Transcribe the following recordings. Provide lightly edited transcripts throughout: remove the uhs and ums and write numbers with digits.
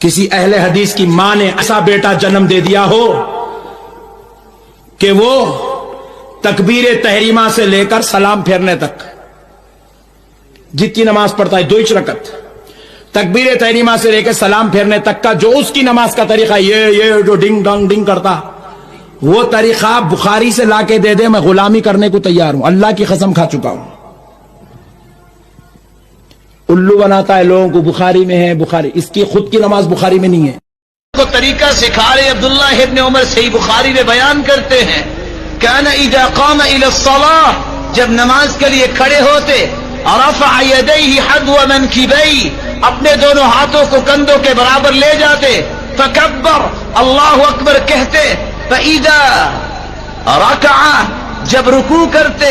کسی اہل حدیث کی ماں نے ایسا بیٹا جنم دے دیا ہو کہ وہ تکبیر تحریمہ سے لے کر سلام پھیرنے تک جتنی نماز پڑھتا ہے 2 رکعت، تکبیر تحریمہ سے لے کے سلام پھیرنے تک کا جو اس کی نماز کا طریقہ یہ جو ڈنگ ڈنگ ڈنگ کرتا، وہ طریقہ بخاری سے لا کے دے دے، میں غلامی کرنے کو تیار ہوں، اللہ کی قسم کھا چکا ہوں۔ الو بناتا ہے لوگوں کو، بخاری میں ہے، بخاری، اس کی خود کی نماز بخاری میں نہیں ہے۔ کو طریقہ سکھا رہے عبداللہ ابن عمر صحیح بخاری میں بیان کرتے ہیں، کان اذا قام الى الصلاة، جب نماز کے لیے کھڑے ہوتے، رفع یدیہ حذو منکبیہ، اپنے دونوں ہاتھوں کو کندھوں کے برابر لے جاتے، فکبر، اللہ اکبر کہتے، فاذا رکع، جب رکوع کرتے،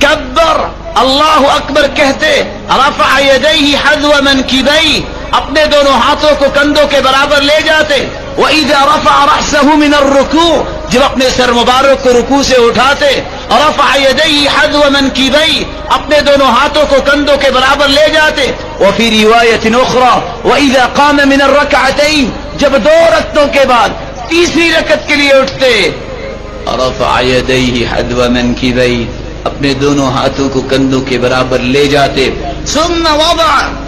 کبر، اللہ اکبر کہتے، رفع یدیہ حذو منکبیہ، اپنے دونوں ہاتھوں کو کندھوں کے برابر لے جاتے، وَإِذَا رَفَعَ رَأْسَهُ مِنَ الرُّكُوعِ، جب اپنے سر مبارک کو رکوع سے اٹھاتے، رَفَعَ يَدَيْهِ حَذْوَ مَنْكِبَيْهِ، اپنے دونوں ہاتھوں کو کندھوں کے برابر لے جاتے، وَفِي رِوَایَةٍ أُخْرَى وَإِذَا قَامَ مِنَ الرَّكْعَتَيْنِ، جب 2 رکعتوں کے بعد تیسری رکعت کے لیے اٹھتے، رَفَعَ يَدَيْهِ حَذْوَ مَنْكِبَيْهِ، اپنے دونوں ہاتھوں کو کندھوں کے برابر لے جاتے، ثُمَّ وَضَعَ،